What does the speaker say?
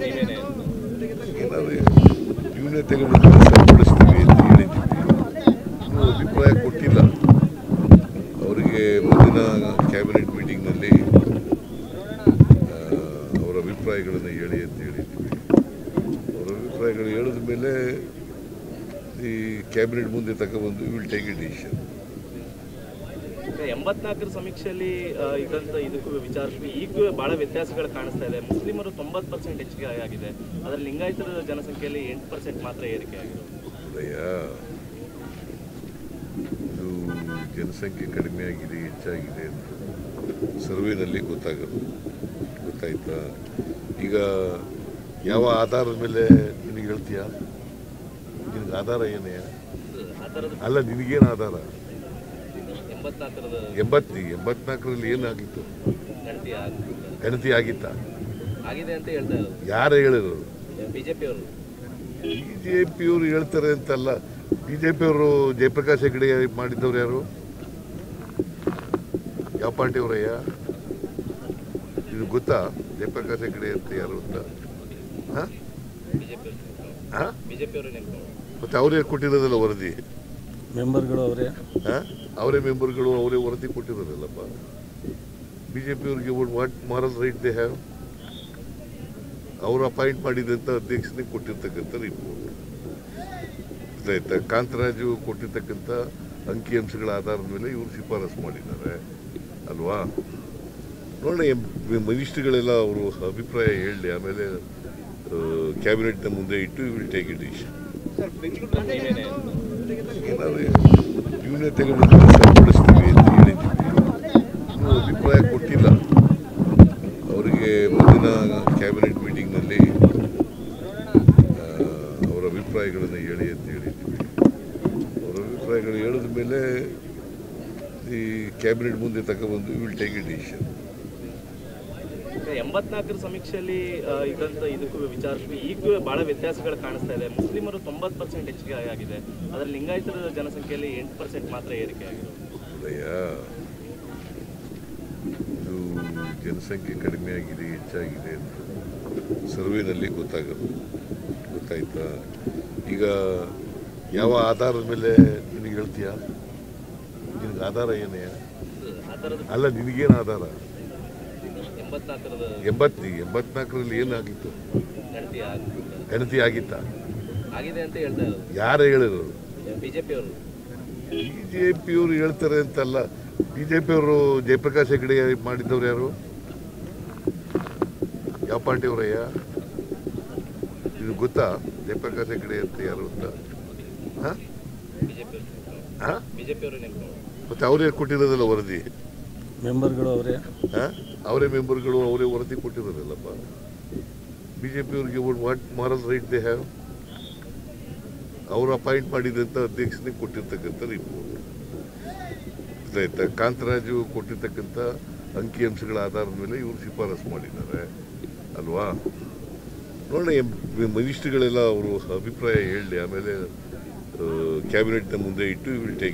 ಏನಾದ್ರು ನ್ಯೂನತೆಗಳನ್ನು ಸರಿಪಡಿಸ್ತೀವಿ ಅಂತ ಹೇಳಿದ್ದೀವಿ. ಇನ್ನೂ ಅಭಿಪ್ರಾಯ ಕೊಟ್ಟಿಲ್ಲ. ಅವರಿಗೆ ಮುಂದಿನ ಕ್ಯಾಬಿನೆಟ್ ಮೀಟಿಂಗ್ನಲ್ಲಿ ಅವರ ಅಭಿಪ್ರಾಯಗಳನ್ನು ಹೇಳಿ ಅಂತ ಹೇಳಿದ್ದೀವಿ. ಅವರ ಅಭಿಪ್ರಾಯಗಳು ಹೇಳಿದ ಮೇಲೆ ಈ ಕ್ಯಾಬಿನೆಟ್ ಮುಂದೆ ತಗೊಬಂದು ವಿಲ್ ಟೇಕ್ ಎ ಡಿಸಿಷನ್. 84ರ ಸಮೀಕ್ಷೆಯಲ್ಲಿ ಇದಂತ ಇದಕ್ಕೂ ವಿಚಾರಿಸಿ ಈಗೂ ಬಹಳ ವ್ಯತ್ಯಾಸಗಳು ಕಾಣಿಸ್ತಾ ಇದೆ. ಮುಸ್ಲಿಮರು 90% ಹೆಚ್ಚಿಗೆ ಆಗಿದೆ, ಅದರಲ್ಲಿ ಲಿಂಗಾಯತರ ಜನಸಂಖ್ಯೆಯಲ್ಲಿ 8% ಮಾತ್ರ ಏರಿಕೆ ಆಗಿದೆ. ಇದು ಜನಸಂಖ್ಯೆ ಕಡಿಮೆ ಆಗಿದೆ ಹೆಚ್ಚಾಗಿದೆ ಅಂತ ಸರ್ವೆನಲ್ಲಿ ಗೊತ್ತಾಯ್ತಾ? ಈಗ ಯಾವ ಆಧಾರದ ಮೇಲೆ ನಿನಗೆ ಹೇಳ್ತೀಯಾ? ನಿನಗೆ ಆಧಾರ ಏನೇ? ಅಲ್ಲ, ನಿನಗೇನು ಆಧಾರ? 84ರಲ್ಲಿ ಏನಾಗಿತ್ತು? ಗಣತಿ ಆಗಿತ್ತಾ? ಆಗಿದೆ ಅಂತ ಹೇಳ್ತಾ ಇರೋದು ಯಾರು ಹೇಳಿದ್ರು? ಬಿಜೆಪಿಯವರು ಹೇಳ್ತಾರೆ ಅಂತಲ್ಲ. ಬಿಜೆಪಿಯವರು ಜಯಪ್ರಕಾಶ್ ಹೆಗಡೆ ಮಾಡಿದ್ದವ್ರು ಯಾರು? ಯಾವ ಪಾರ್ಟಿಯವರಯ್ಯ? ಇದು ಗೊತ್ತಾ ಜಯಪ್ರಕಾಶ್ ಹೆಗಡೆ ಅಂತ ಯಾರು ಅಂತ? ಮತ್ತೆ ಅವರೇ ಕೊಟ್ಟಿರೋದಲ್ಲ ವರದಿ. ಮೆಂಬರ್ಗಳು ಅವರೇ ಮೆಂಬರ್ಗಳು ಅವರೇ ವರದಿ ಕೊಟ್ಟಿರೋದಲ್ಲಪ್ಪ. ಬಿಜೆಪಿಯವ್ರಿಗೆ what moral right they have? ಅವರು ಅಪಾಯಿಂಟ್ ಮಾಡಿದಂಥ ಅಧ್ಯಕ್ಷನಿಗೆ ಕೊಟ್ಟಿರ್ತಕ್ಕಂಥ ರಿಪೋರ್ಟ್ ಆಯ್ತಾ? ಕಾಂತರಾಜು ಕೊಟ್ಟಿರ್ತಕ್ಕಂಥ ಅಂಕಿಅಂಶಗಳ ಆಧಾರದ ಮೇಲೆ ಇವರು ಶಿಫಾರಸು ಮಾಡಿದ್ದಾರೆ ಅಲ್ವಾ? ನೋಡೋಣ, ಮಿನಿಸ್ಟ್ರಿಗಳೆಲ್ಲ ಅವರು ಅಭಿಪ್ರಾಯ ಹೇಳಿ ಆಮೇಲೆ ಕ್ಯಾಬಿನೆಟ್ನ ಮುಂದೆ ಇಟ್ಟು ವಿಲ್ ಟೇಕ್ ಎ ಡಿಸಿಷನ್. ಏನಾದ್ರು ನ್ಯೂನತೆಗಳನ್ನು ಸರಿಪಡಿಸ್ತೀವಿ ಅಂತ ಹೇಳಿದ್ದೀವಿ. ಇನ್ನೂ ಅಭಿಪ್ರಾಯ ಕೊಟ್ಟಿಲ್ಲ. ಅವರಿಗೆ ಮುಂದಿನ ಕ್ಯಾಬಿನೆಟ್ ಮೀಟಿಂಗ್ನಲ್ಲಿ ಅವರ ಅಭಿಪ್ರಾಯಗಳನ್ನು ಹೇಳಿ ಅಂತ ಹೇಳಿದ್ದೀವಿ. ಅವರ ಅಭಿಪ್ರಾಯಗಳು ಹೇಳಿದ ಮೇಲೆ ಈ ಕ್ಯಾಬಿನೆಟ್ ಮುಂದೆ ತಗೊಬಂದು ವಿಲ್ ಟೇಕ್ ಎ ಡಿಸಿಷನ್. 84ರ ಸಮೀಕ್ಷೆಯಲ್ಲಿ ಇದಂತ ಇದಕ್ಕೂ ವಿಚಾರಿಸಿ ಈಗೂ ಬಹಳ ವ್ಯತ್ಯಾಸಗಳು ಕಾಣಿಸ್ತಾ ಇದೆ. ಮುಸ್ಲಿಮರು 90% ಹೆಚ್ಚಿಗೆ ಆಗಿದೆ, ಅದರಲ್ಲಿ ಲಿಂಗಾಯತರ ಜನಸಂಖ್ಯೆಯಲ್ಲಿ 8% ಮಾತ್ರ ಏರಿಕೆ ಆಗಿದೆ. ಇದು ಜನಸಂಖ್ಯೆ ಕಡಿಮೆ ಆಗಿದೆ ಹೆಚ್ಚಾಗಿದೆ ಅಂತ ಸರ್ವೆನಲ್ಲಿ ಗೊತ್ತಾಯ್ತಾ? ಈಗ ಯಾವ ಆಧಾರದ ಮೇಲೆ ನಿನಗೆ ಹೇಳ್ತೀಯಾ? ನಿನಗೆ ಆಧಾರ ಏನೇ? ಅಲ್ಲ, ನಿನಗೇನು ಆಧಾರ? 84ರಲ್ಲಿ ಏನಾಗಿತ್ತು? ಗಣತಿ ಆಗಿತ್ತಾ? ಆಗಿದೆ ಅಂತ ಹೇಳ್ತಾ ಇರೋದು ಯಾರು ಹೇಳಿದ್ರು? ಬಿಜೆಪಿಯವರು ಹೇಳ್ತಾರೆ ಅಂತಲ್ಲ. ಬಿಜೆಪಿಯವರು ಜಯಪ್ರಕಾಶ್ ಹೆಗಡೆ ಮಾಡಿದ್ದವ್ರು ಯಾರು? ಯಾವ ಪಾರ್ಟಿಯವರಯ್ಯ? ಇದು ಗೊತ್ತಾ ಜಯಪ್ರಕಾಶ್ ಹೆಗಡೆ ಅಂತ ಯಾರು ಅಂತ? ಮತ್ತೆ ಅವರೇ ಕೊಟ್ಟಿರೋದಲ್ಲ ವರದಿ. ಮೆಂಬರ್ಗಳು ಅವರೇ ಮೆಂಬರ್ಗಳು ಅವರೇ ವರದಿ ಕೊಟ್ಟಿರೋದಲ್ಲಪ್ಪ. ಬಿಜೆಪಿಯವ್ರಿಗೆ what moral right they have? ಅವರು ಅಪಾಯಿಂಟ್ ಮಾಡಿದಂಥ ಅಧ್ಯಕ್ಷನಿಗೆ ಕೊಟ್ಟಿರ್ತಕ್ಕಂಥ ರಿಪೋರ್ಟ್ ಆಯ್ತಾ? ಕಾಂತರಾಜು ಕೊಟ್ಟಿರ್ತಕ್ಕಂಥ ಅಂಕಿಅಂಶಗಳ ಆಧಾರದ ಮೇಲೆ ಇವರು ಶಿಫಾರಸು ಮಾಡಿದ್ದಾರೆ ಅಲ್ವಾ? ನೋಡೋಣ, ಮಿನಿಸ್ಟ್ರಿಗಳೆಲ್ಲ ಅವರು ಅಭಿಪ್ರಾಯ ಹೇಳಿ ಆಮೇಲೆ ಕ್ಯಾಬಿನೆಟ್ನ ಮುಂದೆ ಇಟ್ಟು ವಿಲ್ ಟೇಕ್